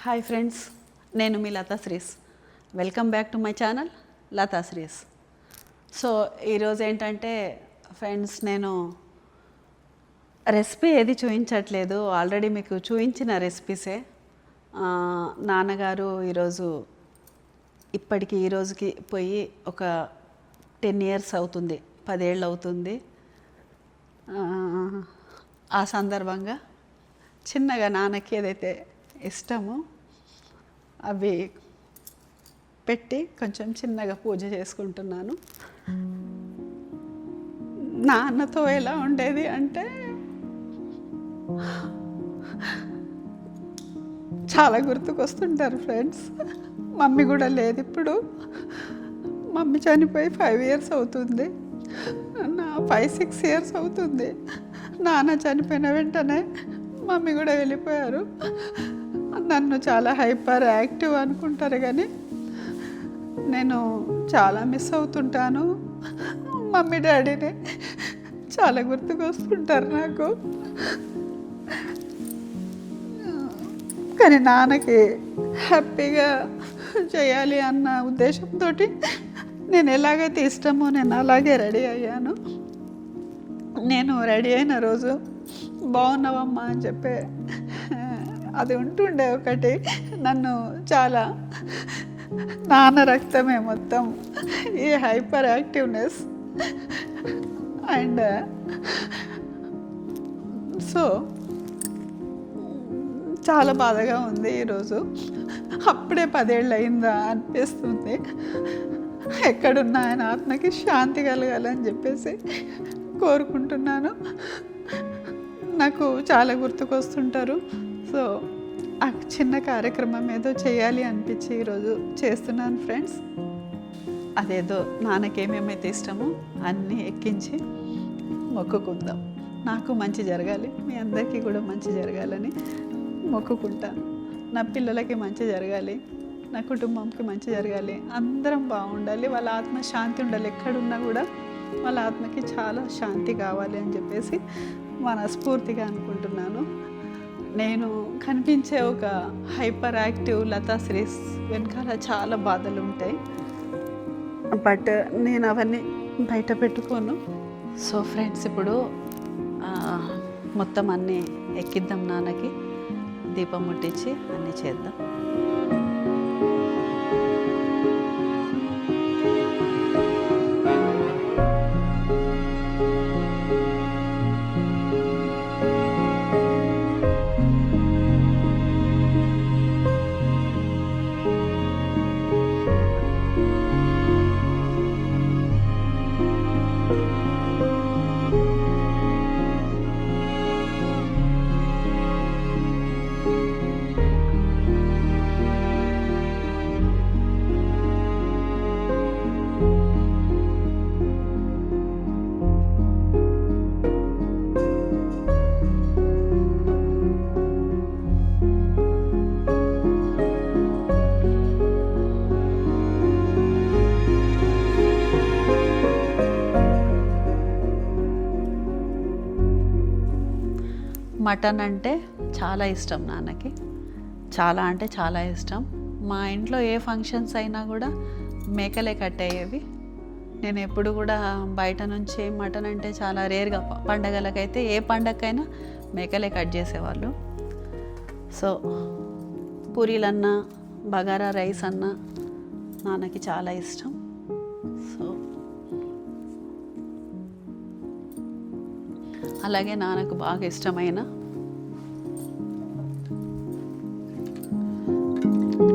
Hi friends, నేను మీ Latha Sri's. Welcome back to my channel Latha Sri's. So ఈరోజు ఏంటంటే ఫ్రెండ్స్, నేను రెసిపీ ఏది చూపించట్లేదు, ఆల్రెడీ మీకు చూపించిన రెసిపీసే. నాన్నగారు ఇప్పటికి ఈ రోజుకి పోయి ఒక 10 years అవుతుంది, 10 ఏళ్ళు అవుతుంది. ఆ సందర్భంగా చిన్నగా నాన్నకి ఏదైతే ఇష్టమో అవి పెట్టి కొంచెం చిన్నగా పూజ చేసుకుంటున్నాను. నాన్నతో ఎలా ఉండేది అంటే చాలా గుర్తుకొస్తుంటారు ఫ్రెండ్స్. మమ్మీ కూడా లేదు ఇప్పుడు. మమ్మీ చనిపోయి 5 years అవుతుంది, 5-6 years అవుతుంది. నాన్న చనిపోయిన వెంటనే మమ్మీ కూడా వెళ్ళిపోయారు. నన్ను చాలా హైపర్ యాక్టివ్ అనుకుంటారు, కానీ నేను చాలా మిస్ అవుతుంటాను. మమ్మీ డాడీని చాలా గుర్తుకొస్తుంటారు నాకు. కానీ నాన్నకి హ్యాపీగా చేయాలి అన్న ఉద్దేశంతో నేను ఎలాగైతే ఇష్టమో నేను అలాగే రెడీ అయ్యాను. నేను రెడీ అయిన రోజు బాగున్నావమ్మా అని చెప్పే అది ఉంటుండే ఒకటి. నన్ను చాలా నాన్న రక్తమే మొత్తం ఈ హైపర్ యాక్టివ్నెస్. అండ్ సో చాలా బాధగా ఉంది ఈరోజు. అప్పుడే 10 ఏళ్ళు అయిందా అనిపిస్తుంది. ఎక్కడున్నా ఆయన ఆత్మకి శాంతి కలగాలని చెప్పేసి కోరుకుంటున్నాను. నాకు చాలా గుర్తుకొస్తుంటారు. సో ఆ చిన్న కార్యక్రమం ఏదో చేయాలి అనిపించి ఈరోజు చేస్తున్నాను ఫ్రెండ్స్. అదేదో నాన్నకేమేమైతే ఇష్టమో అన్నీ ఎక్కించి మొక్కుకుందాం. నాకు మంచి జరగాలి, మీ అందరికీ కూడా మంచి జరగాలని మొక్కుకుంటాను. నా పిల్లలకి మంచి జరగాలి, నా కుటుంబంకి మంచి జరగాలి, అందరం బాగుండాలి, వాళ్ళ ఆత్మ శాంతి ఉండాలి. ఎక్కడున్నా కూడా వాళ్ళ ఆత్మకి చాలా శాంతి కావాలి అని చెప్పేసి మనస్ఫూర్తిగా అనుకుంటున్నాను. నేను కనిపించే ఒక హైపర్ యాక్టివ్ లతా శ్రీస్ వెనకాల చాలా బాధలు ఉంటాయి, బట్ నేను అవన్నీ బయట పెట్టుకోను. సో ఫ్రెండ్స్, ఇప్పుడు మొత్తం అన్నీ ఎక్కిద్దాం. నాన్నకి దీపం ముట్టించి అన్నీ చేద్దాం. మటన్ అంటే చాలా ఇష్టం నాన్నకి, చాలా అంటే చాలా ఇష్టం. మా ఇంట్లో ఏ ఫంక్షన్స్ అయినా కూడా మేకలే కట్ అయ్యేవి. నేను ఎప్పుడు కూడా బయట నుంచి మటన్ అంటే చాలా రేర్గా, పండగలకైతే ఏ పండగకైనా మేకలే కట్ చేసేవాళ్ళు. సో పూరీలన్నా బగారా రైస్ అన్నా నాన్నకి చాలా ఇష్టం. సో అలాగే నాన్నకు బాగా ఇష్టమైన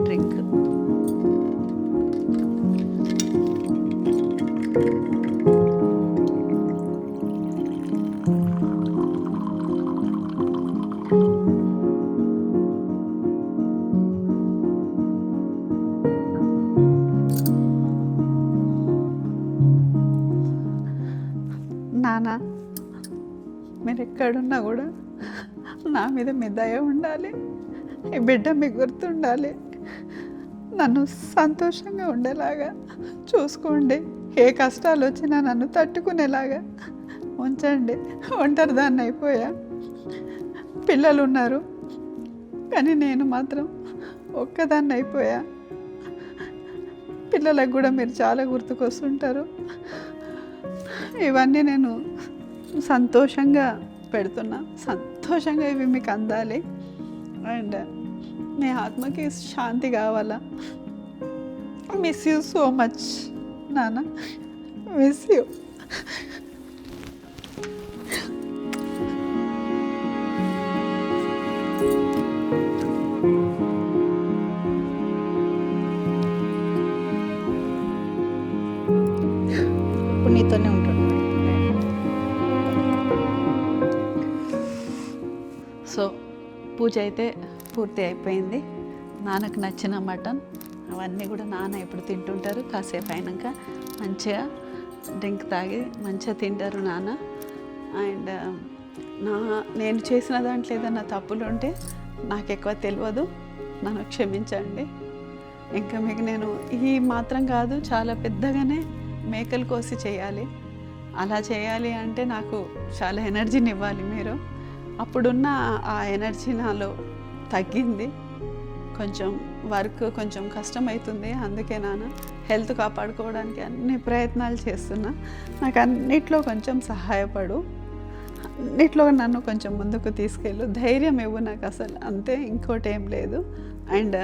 డ్రింక్ నాన్న, మీరు ఎక్కడున్నా కూడా నా మీద మీ దయ ఉండాలి, ఈ బిడ్డ మీకు గుర్తుండాలి, నన్ను సంతోషంగా ఉండేలాగా చూసుకోండి. ఏ కష్టాలు వచ్చినా నన్ను తట్టుకునేలాగా ఉంచండి, ఒంటరిదాన్ని అయిపోయా. పిల్లలు ఉన్నారు కానీ నేను మాత్రం ఒక్కదాన్ని అయిపోయా. పిల్లలకు కూడా మీరు చాలా గుర్తుకొస్తుంటారు. ఇవన్నీ నేను సంతోషంగా పెడుతున్నా, సంతోషంగా ఇవి మీకు అందాలి. అండ్ మీ ఆత్మకి శాంతి కావాలా. మిస్ యూ సో మచ్ నాన్న, మిస్ యూ. నీతోనే ఉంటాడు. సో పూజ అయితే పూర్తి అయిపోయింది. నాన్నకు నచ్చిన మటన్ అవన్నీ కూడా నాన్న ఇప్పుడు తింటుంటారు. కాసేపు అయినాక మంచిగా డ్రింక్ తాగి మంచిగా తింటారు నాన్న. అండ్ నేను చేసిన దాంట్లో ఏదైనా తప్పులు ఉంటే నాకు ఎక్కువ తెలియదు, నన్ను క్షమించండి. ఇంకా మీకు నేను ఈ మాత్రం కాదు, చాలా పెద్దగానే మేకలు కోసి చేయాలి. అలా చేయాలి అంటే నాకు చాలా ఎనర్జీని ఇవ్వాలి మీరు. అప్పుడున్న ఆ ఎనర్జీ నాలో తగ్గింది. కొంచెం వర్క్ కొంచెం కష్టమవుతుంది. అందుకే నాన్న హెల్త్ కాపాడుకోవడానికి అన్ని ప్రయత్నాలు చేస్తున్నా. నాకు అన్నిట్లో కొంచెం సహాయపడు, అన్నిట్లో నన్ను కొంచెం ముందుకు తీసుకెళ్ళు, ధైర్యం ఇవ్వు నాకు అసలు, అంతే, ఇంకోటి ఏం లేదు. అండ్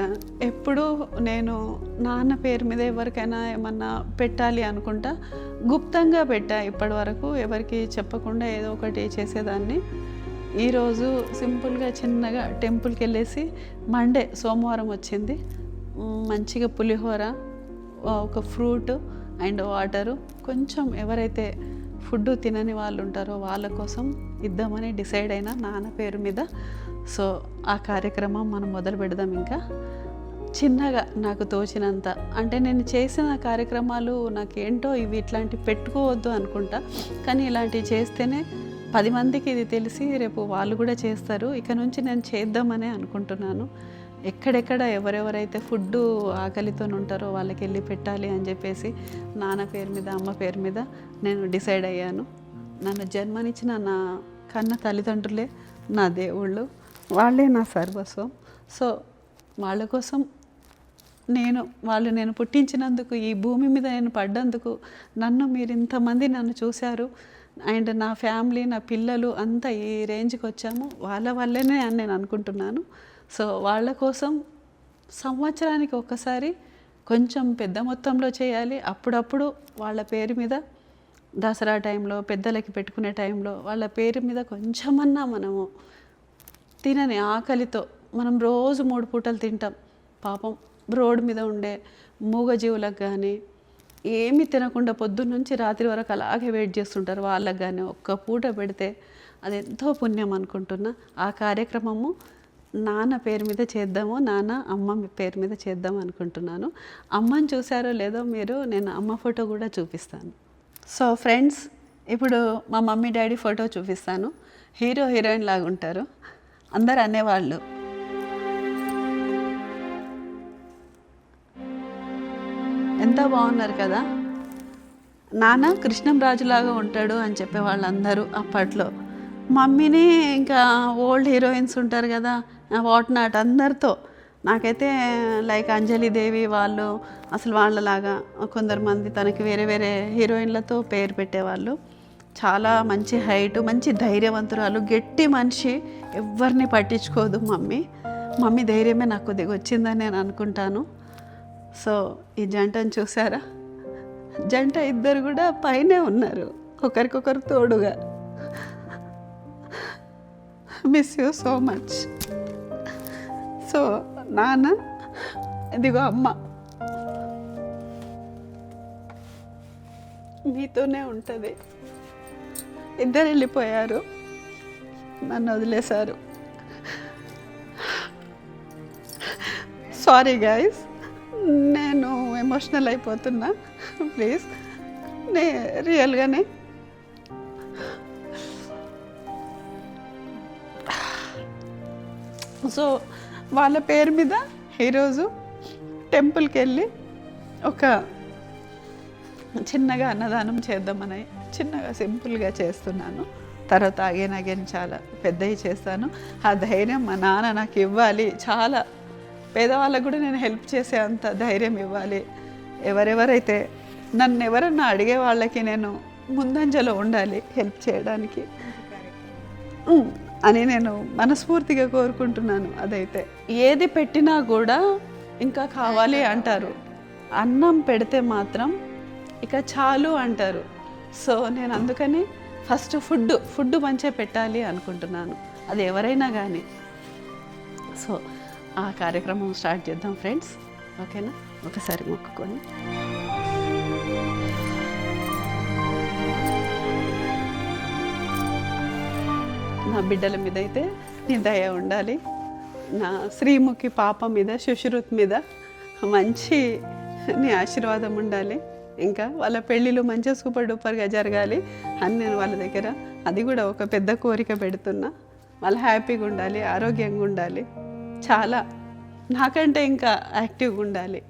ఎప్పుడు నేను నాన్న పేరు మీద ఎవరికైనా ఏమన్నా పెట్టాలి అనుకుంటా గుప్తంగా పెట్టా. ఇప్పటి వరకు ఎవరికి చెప్పకుండా ఏదో ఒకటి చేసేదాన్ని. ఈరోజు సింపుల్గా చిన్నగా టెంపుల్కి వెళ్ళేసి మండే సోమవారం వచ్చింది, మంచిగా పులిహోర, ఒక ఫ్రూట్ అండ్ వాటరు, కొంచెం ఎవరైతే ఫుడ్ తినని వాళ్ళు ఉంటారో వాళ్ళ కోసం ఇద్దామని డిసైడ్ అయినా నాన్న పేరు మీద. సో ఆ కార్యక్రమం మనం మొదలు పెడదాం. ఇంకా చిన్నగా నాకు తోచినంత, అంటే నేను చేసిన కార్యక్రమాలు నాకేంటో ఇవి ఇట్లాంటివి పెట్టుకోవద్దు అనుకుంటా, కానీ ఇలాంటివి చేస్తేనే 10 మందికి ఇది తెలిసి రేపు వాళ్ళు కూడా చేస్తారు. ఇక నుంచి నేను చేద్దామనే అనుకుంటున్నాను. ఎక్కడెక్కడ ఎవరెవరైతే ఫుడ్ ఆకలితో ఉంటారో వాళ్ళకి వెళ్ళి పెట్టాలి అని చెప్పేసి నాన్న పేరు మీద అమ్మ పేరు మీద నేను డిసైడ్ అయ్యాను. నన్ను జన్మనిచ్చిన నా కన్న తల్లిదండ్రులే నా దేవుళ్ళు, వాళ్ళే నా సర్వస్వం. సో వాళ్ళ కోసం నేను పుట్టించినందుకు, ఈ భూమి మీద నేను పడ్డందుకు, నన్ను మీరు ఇంతమంది నన్ను చూశారు. అండ్ నా ఫ్యామిలీ, నా పిల్లలు అంతా ఈ రేంజ్కి వచ్చాము వాళ్ళ వల్లనే అని నేను అనుకుంటున్నాను. సో వాళ్ళ కోసం సంవత్సరానికి ఒక్కసారి కొంచెం పెద్ద మొత్తంలో చేయాలి. అప్పుడప్పుడు వాళ్ళ పేరు మీద దసరా టైంలో, పెద్దలకి పెట్టుకునే టైంలో వాళ్ళ పేరు మీద కొంచెమన్నా మనము తినని ఆకలితో, మనం రోజు 3 పూటలు తింటాం, పాపం రోడ్డు మీద ఉండే మూగజీవులకు కానీ ఏమీ తినకుండా పొద్దున్నుంచి రాత్రి వరకు అలాగే వెయిట్ చేస్తుంటారు, వాళ్ళకి కానీ ఒక్క పూట పెడితే అది ఎంతో పుణ్యం అనుకుంటున్నా. ఆ కార్యక్రమము నాన్న పేరు మీద చేద్దాము, నాన్న అమ్మ పేరు మీద చేద్దాం అనుకుంటున్నాను. అమ్మని చూసారో లేదో మీరు, నేను అమ్మ ఫోటో కూడా చూపిస్తాను. సో ఫ్రెండ్స్, ఇప్పుడు మా మమ్మీ డాడీ ఫోటో చూపిస్తాను. హీరో హీరోయిన్ లాగా ఉంటారు, అందరు అనేవాళ్ళు. ఎంత బాగున్నారు కదా. నాన్న కృష్ణంరాజులాగా ఉంటాడు అని చెప్పేవాళ్ళు అందరూ అప్పట్లో. మమ్మీని ఇంకా ఓల్డ్ హీరోయిన్స్ ఉంటారు కదా, వాట్ నాట్, అందరితో నాకైతే లైక్ అంజలిదేవి వాళ్ళు అసలు వాళ్ళలాగా కొందరు మంది తనకి వేరే వేరే హీరోయిన్లతో పేరు పెట్టేవాళ్ళు. చాలా మంచి హైట్, మంచి ధైర్యవంతురాలు, గట్టి మనిషి, ఎవరిని పట్టించుకోదు మమ్మీ ధైర్యమే నాకు కొద్దిగా వచ్చిందని నేను అనుకుంటాను. సో ఈ జంటను చూసారా, జంట ఇద్దరు కూడా పైనే ఉన్నారు ఒకరికొకరు తోడుగా. Miss you so much. So నాన్న, ఇదిగో అమ్మ మీతోనే ఉంటుంది. ఇద్దరు వెళ్ళిపోయారు, నన్ను వదిలేశారు. సారీ గైస్, నేను ఎమోషనల్ అయిపోతున్నా, ప్లీజ్. రియల్గానే సో వాళ్ళ పేరు మీద ఈరోజు టెంపుల్కి వెళ్ళి ఒక చిన్నగా అన్నదానం చేద్దామని చిన్నగా సింపుల్గా చేస్తున్నాను. తర్వాత అగైన్ చాలా పెద్దవి చేస్తాను. ఆ ధైర్యం మా నాన్న నాకు ఇవ్వాలి. చాలా పేదవాళ్ళకు కూడా నేను హెల్ప్ చేసే అంత ధైర్యం ఇవ్వాలి. ఎవరైతే నన్ను ఎవరన్నా అడిగే వాళ్ళకి నేను ముందంజలో ఉండాలి హెల్ప్ చేయడానికి అని నేను మనస్ఫూర్తిగా కోరుకుంటున్నాను. అదైతే ఏది పెట్టినా కూడా ఇంకా కావాలి అంటారు. అన్నం పెడితే మాత్రం ఇక చాలు అంటారు. సో నేను అందుకని ఫస్ట్ ఫుడ్ మంచిగా పెట్టాలి అనుకుంటున్నాను, అది ఎవరైనా కానీ. సో ఆ కార్యక్రమం స్టార్ట్ చేద్దాం ఫ్రెండ్స్, ఓకేనా? ఒకసారి మొక్కుకొని. నా బిడ్డల మీద అయితే నీ దయ ఉండాలి, నా శ్రీముఖి పాప మీద, సుశ్రుత్ మీద మంచి నీ ఆశీర్వాదం ఉండాలి. ఇంకా వాళ్ళ పెళ్ళిళ్ళు మంచిగా సూపర్ డూపర్గా జరగాలి అని నేను వాళ్ళ దగ్గర అది కూడా ఒక పెద్ద కోరిక పెడుతున్నా. వాళ్ళు హ్యాపీగా ఉండాలి, ఆరోగ్యంగా ఉండాలి, చాలా నాకంటే ఇంకా యాక్టివ్గా ఉండాలి.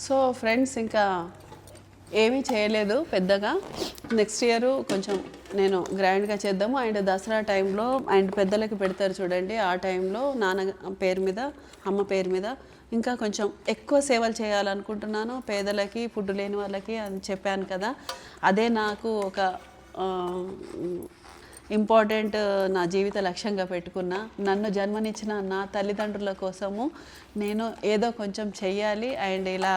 సో ఫ్రెండ్స్, ఇంకా ఏమీ చేయలేదు పెద్దగా. నెక్స్ట్ ఇయర్ కొంచెం నేను గ్రాండ్గా చేద్దాము. అండ్ దసరా టైంలో అండ్ పెద్దలకి పెడతారు చూడండి, ఆ టైంలో నాన్న పేరు మీద, అమ్మ పేరు మీద ఇంకా కొంచెం ఎక్కువ సేవలు చేయాలనుకుంటున్నాను. పేదలకి, ఫుడ్ లేని వాళ్ళకి అని చెప్పాను కదా, అదే నాకు ఒక ఇంపార్టెంట్ నా జీవిత లక్ష్యంగా పెట్టుకున్నా. నన్ను జన్మనిచ్చిన నా తల్లిదండ్రుల కోసము నేను ఏదో కొంచెం చెయ్యాలి. అండ్ ఇలా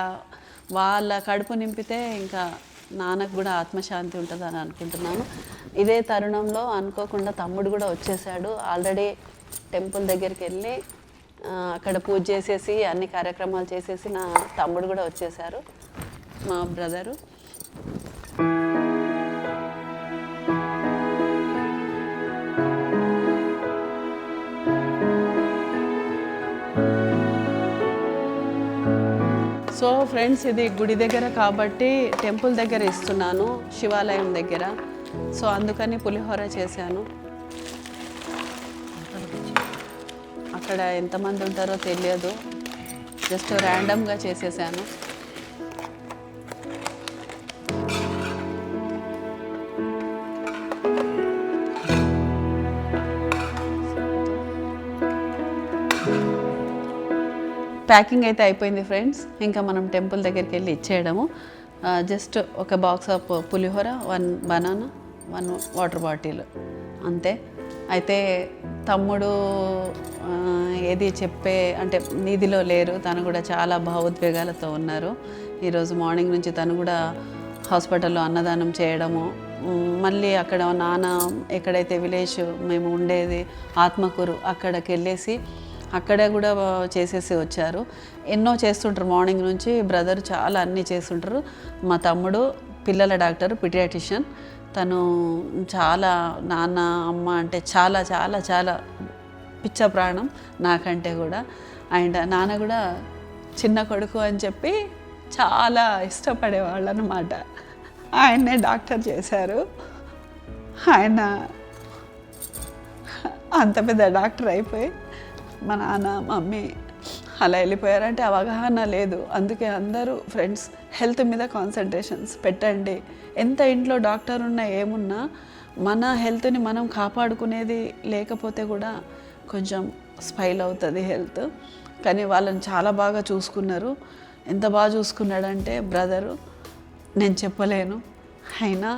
వాళ్ళ కడుపు నింపితే ఇంకా నాన్నకు కూడా ఆత్మశాంతి ఉంటుందని అనుకుంటున్నాను. ఇదే తరుణంలో అనుకోకుండా తమ్ముడు కూడా వచ్చేసాడు. ఆల్రెడీ టెంపుల్ దగ్గరికి వెళ్ళి అక్కడ పూజ చేసేసి అన్ని కార్యక్రమాలు చేసేసి నా తమ్ముడు కూడా వచ్చేసారు, మా బ్రదరు. సో ఫ్రెండ్స్, ఇది గుడి దగ్గర కాబట్టి టెంపుల్ దగ్గర ఇస్తున్నాను, శివాలయం దగ్గర. సో అందుకని పులిహోర చేశాను. అక్కడ ఎంతమంది ఉంటారో తెలియదు, జస్ట్ ర్యాండమ్గా చేసేసాను. ప్యాకింగ్ అయితే అయిపోయింది ఫ్రెండ్స్. ఇంకా మనం టెంపుల్ దగ్గరికి వెళ్ళి ఇచ్చేయడము. జస్ట్ ఒక box of pulihora, 1 banana, 1 water bottle, అంతే. అయితే తమ్ముడు ఏది చెప్పే అంటే నిధిలో లేరు, తను కూడా చాలా భావోద్వేగాలతో ఉన్నారు. ఈరోజు మార్నింగ్ నుంచి తను కూడా హాస్పిటల్లో అన్నదానం చేయడము, మళ్ళీ అక్కడ నాన్న ఎక్కడైతే విలేజ్ మేము ఉండేది ఆత్మకూరు అక్కడికి వెళ్ళేసి అక్కడ కూడా చేసేసి వచ్చారు. ఎన్నో చేస్తుంటారు మార్నింగ్ నుంచి, బ్రదర్ చాలా అన్నీ చేస్తుంటారు. మా తమ్ముడు పిల్లల డాక్టర్, పీడియాట్రిషియన్. తను చాలా నాన్న అమ్మ అంటే చాలా చాలా చాలా పిచ్చ ప్రాణం నాకంటే కూడా. అండ్ నాన్న కూడా చిన్న కొడుకు అని చెప్పి చాలా ఇష్టపడేవాళ్ళు అన్నమాట. ఆయన్నే డాక్టర్ చేశారు. ఆయన అంత పెద్ద డాక్టర్ అయిపోయి మా నాన్న మమ్మీ అలా వెళ్ళిపోయారంటే అవగాహన లేదు. అందుకే అందరూ ఫ్రెండ్స్ హెల్త్ మీద కాన్సన్ట్రేషన్స్ పెట్టండి. ఎంత ఇంట్లో డాక్టర్ ఉన్నా ఏమున్నా మన హెల్త్ని మనం కాపాడుకునేది లేకపోతే కూడా కొంచెం స్పైల్ అవుతుంది హెల్త్. కానీ వాళ్ళని చాలా బాగా చూసుకున్నారు. ఎంత బాగా చూసుకున్నాడంటే బ్రదరు, నేను చెప్పలేను. అయినా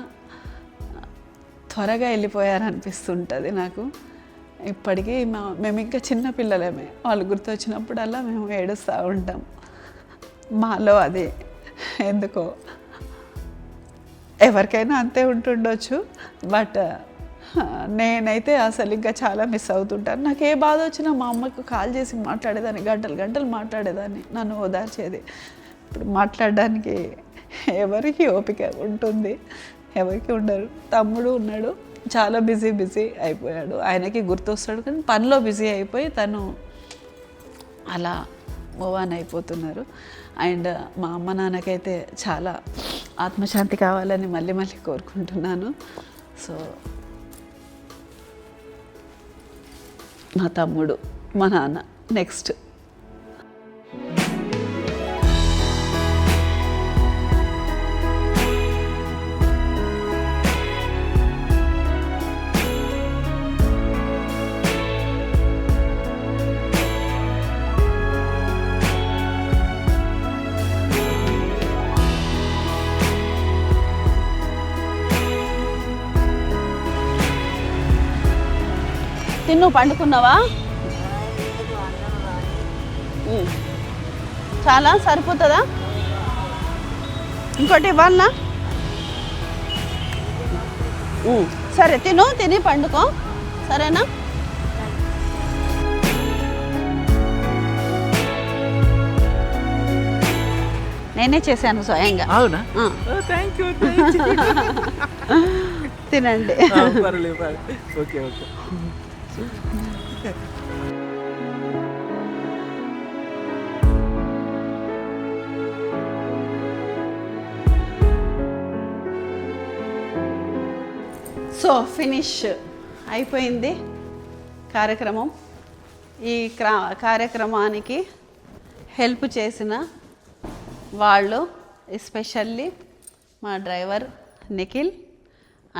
త్వరగా వెళ్ళిపోయారనిపిస్తుంటుంది నాకు. ఇప్పటికీ మేము ఇంకా చిన్న పిల్లలమే, వాళ్ళు గుర్తొచ్చినప్పుడల్లా మేము ఏడుస్తూ ఉంటాం. మాలో అది ఎందుకో ఎవరికైనా అంతే ఉంటుండొచ్చు, బట్ నేనైతే అసలు ఇంకా చాలా మిస్ అవుతుంటాను. నాకు ఏ బాధ వచ్చినా మా అమ్మకు కాల్ చేసి మాట్లాడేదాన్ని, గంటలు మాట్లాడేదాన్ని, నన్ను ఓదార్చేది. ఇప్పుడు మాట్లాడడానికి ఎవరికి ఓపిక ఉంటుంది, ఎవరికి ఉండరు. తమ్ముడు ఉన్నాడు, చాలా బిజీ అయిపోయాడు. ఆయనకి గుర్తొస్తాడు కానీ పనిలో బిజీ అయిపోయి తను అలా మూవ్ అయిపోతున్నారు. అండ్ మా అమ్మ నాన్నకైతే చాలా ఆత్మశాంతి కావాలని మళ్ళీ కోరుకుంటున్నాను. సో మా తమ్ముడు, మా నాన్న నెక్స్ట్. తిన్ను పండుకున్నావా? చాలా సరిపోతుందా? ఇంకోటి ఇవ్వాలనా? సరే తిని పండుకో, సరేనా? నేనే చేశాను స్వయంగా. అవునా? Thank you. తినండి. Okay okay. సో ఫినిష్ అయిపోయింది కార్యక్రమం. ఈ కార్యక్రమానికి హెల్ప్ చేసిన వాళ్ళు ఎస్పెషల్లీ మా డ్రైవర్ నిఖిల్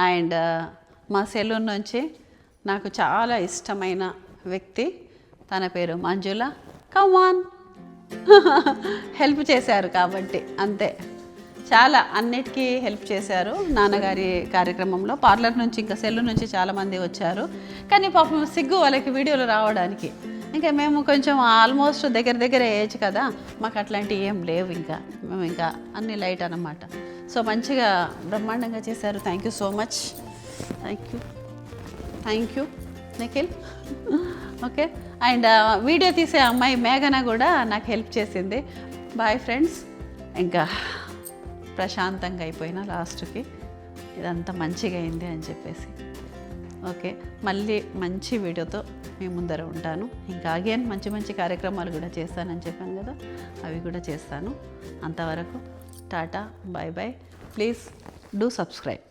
అండ్ మా సెలూన్ నుంచి నాకు చాలా ఇష్టమైన వ్యక్తి, తన పేరు మంజుల. కమాన్. హెల్ప్ చేశారు కాబట్టి అంతే. చాలా అన్నిటికీ హెల్ప్ చేశారు నాన్నగారి కార్యక్రమంలో. పార్లర్ నుంచి ఇంకా సెలూన్ నుంచి చాలామంది వచ్చారు, కానీ పాపం సిగ్గు వాళ్ళకి వీడియోలు రావడానికి. ఇంకా మేము కొంచెం ఆల్మోస్ట్ దగ్గర ఏజ్ కదా, మాకు అట్లాంటివి ఏం లేవు. ఇంకా మేము ఇంకా అన్ని లైట్ అన్నమాట. సో మంచిగా బ్రహ్మాండంగా చేశారు. Thank you so much. Thank you Nikhil. Okay. And video తీసే అమ్మాయి మేఘన కూడా నాకు హెల్ప్ చేసింది. Bye friends. ఇంకా ప్రశాంతంగా అయిపోయినా లాస్ట్కి ఇదంతా మంచిగా అయింది అని చెప్పేసి. ఓకే, మళ్ళీ మంచి వీడియోతో మీ ముందర ఉంటాను. ఇంకా అగైన్ మంచి కార్యక్రమాలు కూడా చేస్తానని చెప్పాను కదా, అవి కూడా చేస్తాను. అంతవరకు టాటా, bye bye. Please do subscribe.